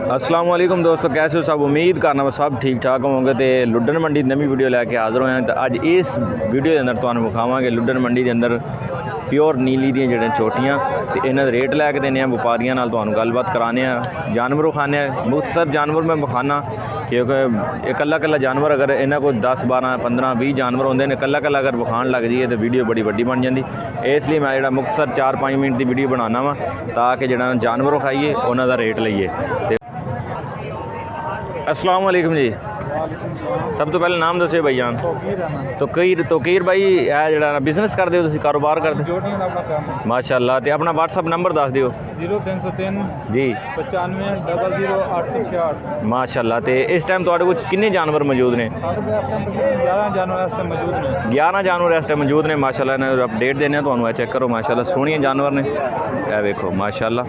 अस्सलाम वालेकुम दोस्तों, कैसे हो सब। उम्मीद करना मैं सब ठीक ठाक होंगे। तो लुड्डन मंडी नवी वीडियो लैके हाज़र होए हैं। तो अज इस वीडियो के अंदर तुहानू विखावांगे लुड्डन मंडी के अंदर प्योर नीली दी जिहड़ियां चोटियां तो इन्हां दे रेट लैके देने व्यापारियों नाल तुहानू गलबात कराने जानवर विखाने मुख्तसर जानवर मैं विखाना क्योंकि कल्ला कल्ला जानवर अगर इन्होंने को 10 12 15 20 जानवर होंगे ने कल्ला कल्ला अगर विखाण लग जाइए तो वीडियो बड़ी वड्डी बन जाती। इसलिए मैं जो मुख्तसर 4-5 मिनट की वीडियो बनाना वा ताकि जो जानवर विखाइए उन्हों का रेट लीए। अस्सलाम वालेकुम जी। सब तो पहले नाम दसो भाई जान। तोकीर भाई है जो बिजनेस करते हो तुम, कारोबार करते माशाअल्लाह। तो अपना व्हाट्सअप नंबर दस दियो। 0303 जी 95 00 866। माशाअल्लाह। तो इस टाइम तो कितने जानवर मौजूद ने? 11 जानवर इस टाइम मौजूद ने। 11 जानवर इस टाइम मौजूद ने माशाअल्लाह। इन्हें अपडेट देने तो चेक करो माशाअल्लाह, सोहने जानवर ने। यह वेखो माशाअल्लाह,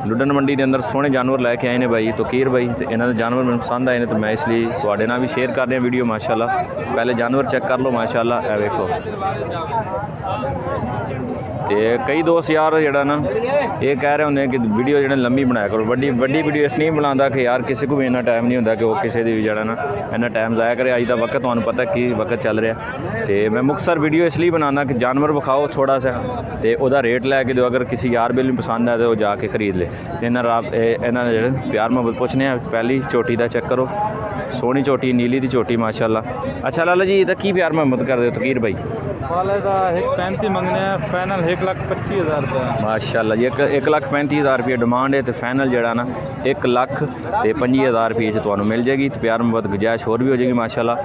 लुड्डन मंडी के अंदर सोहने जानवर लैके आए हैं भाई तोकीर भाई। तो इन्होंने जानवर मैंने पसंद आए हैं तो मैं इसलिए थोड़े नाल भी शेयर कर रहा वीडियो माशाअल्लाह। पहले जानवर चेक कर लो माशाअल्लाह। यह वेखो तो कई दोस्त यार जो ना ये कह रहे होंगे कि वीडियो जो लंबी बनाया करो। वड्डी वीडियो इस नहीं बनाता कि यार किसी को भी इन्ना टाइम नहीं होंगे कि वो किसी भी जो ना इन्ना टाइम ज़ाया करे। अज का वक्त तुहानू पता की वक्त चल रहा। तो मैं मुख्तसर वीडियो इसलिए बनाना कि जानवर विखाओ थोड़ा सा तो वह रेट लैके दो। अगर किसी यार बेल पसंद है तो वो जाके खरीद ले। इन्होंने जो प्यार मोहब्बत पूछने पहली चोटी का चेक करो, सोहनी चोटी नीली की चोटी माशाअल्लाह। अच्छा लाला जी इहदा की प्यार मोहब्बत कर दो तोकीर भाई? वाले का 1.35 मंगने फाइनल 1,25,000 रुपये माशाअल्लाह जी। 1,35,000 रुपये डिमांड है तो फाइनल जो ना 1,25,000 रुपये तुहानू मिल जाएगी। तो प्यार मोहब्बत गुंजाइश होर भी हो जाएगी माशाअल्लाह।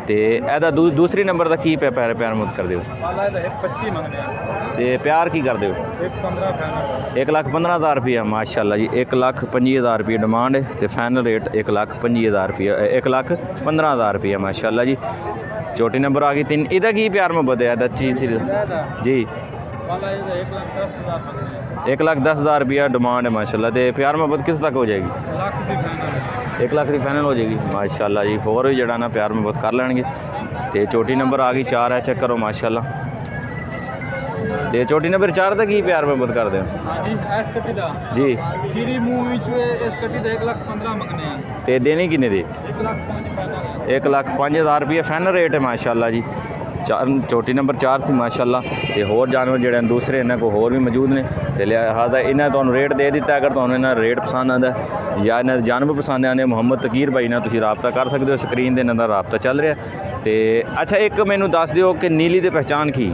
तो यदा दूसरी नंबर का की प्यार मोहब्बत कर दो? 1,25 मंगने तो प्यार की कर दो? 1,15,000 रुपया माशाअल्लाह जी। 1,25,000 रुपये डिमांड है तो फाइनल रेट 1,25,000 रुपया 1,15,000 रुपया माशाअल्लाह जी। छोटी नंबर आ गई 3। इहदा की प्यार मोहब्बत है चीज जी? 1,10,000 रुपया डिमांड है माशाअल्लाह। तो प्यार मोहब्बत किस तक हो जाएगी? 1 लाख की फाइनल हो जाएगी माशाअल्लाह जी। होर भी जड़ा ना प्यार मोहब्बत कर लेंगे। तो छोटी नंबर आ गई 4 है, चेक करो माशाअल्लाह। तो छोटी नंबर 4 तक ही प्यार मोहब्बत कर दो जी। तो देनी किन्ने दी? 1,05,000 रुपये फाइनल रेट है माशाअल्लाह जी। छोटी नंबर 4 सी माशाअल्लाह। तो होर जानवर जो दूसरे इन्होंने को होर भी मौजूद ने तो लिहाजा इन्हें तो रेट दे दिता। अगर तो इन्होंने रेट पसंद आता या इन्हें जानवर पसंद आते मुहम्मद तोकीर भाई ना तुम रबता कर सकते हो। स्क्रीन पर इन्हों का रबता चल रहा। तो अच्छा एक मैनू दस दिओ कि नीली की पहचान की?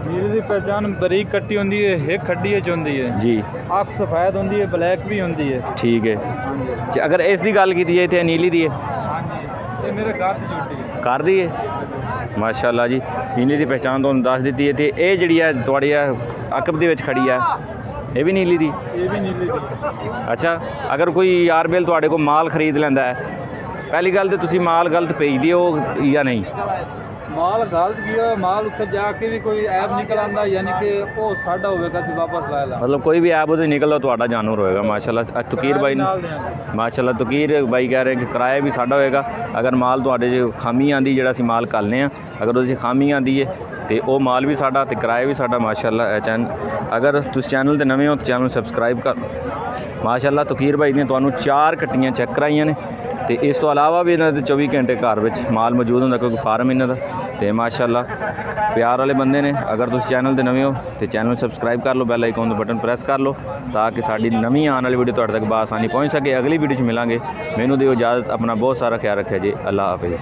नीली की पहचान बरीक कट्टी होंगी है, हिक खड्डी होंगी है जी, अख सफेद होंगी है, ब्लैक भी होंगी है। ठीक है। अगर इसकी गल की जाए तो नीली दी है? ये मेरे घर की चोटी है। कर दी है माशाअल्लाह जी। नीली की पहचान तो दस दी है। तो ये जी थोड़ी अकब के खड़ी है ये भी नीली दी? ये भी नीली दी। अच्छा अगर कोई यार बेल थोड़े को माल खरीद लेंदा है, पहली गल तो तुसी माल गलत भेजदे हो या नहीं? माल गलत गया माल उत्थे जाके भी कोई ऐप निकल आंदा यानी कि वो साडा होवेगा सी वापस ला ला। मतलब कोई भी ऐप उधर निकलदा तोड़ा जानवर होएगा माशाअल्लाह। तोकीर भाई माशाअल्लाह तोकीर भाई कह रहे हैं कि किराया भी साडा होएगा। अगर माल तुहाडे च खामी आंदी जेड़ा सी माल कलने आ अगर उस खामी आंदी है तो वो माल भी साडा तो किराया भी साडा माशाअल्लाह। चैनल अगर तुस चैनल ते नवे हो तो चैनल सबसक्राइब कर माशाअल्लाह। तोकीर भाई ने तुहानू 4 कट्टियां चेक कराइयां ने। तो इस तो अलावा भी इन्होंने 24 घंटे घर में माल मौजूद होंगे क्योंकि फार्म इन्हों का। तो माशाअल्लाह प्यार वाले बंदे ने। अगर तुम चैनल ते नवे हो तो चैनल सबसक्राइब कर लो, बेल आइकन बटन प्रेस कर लो ताकि साड़ी नवी आने वाली वीडियो तुहाडे तक बआसानी पहुँच सके। अगली वीडियो मिलांगे। मैनू दिओ इजाज़त, अपना बहुत सारा ख्याल रखिए जी। अल्लाह हाफिज़।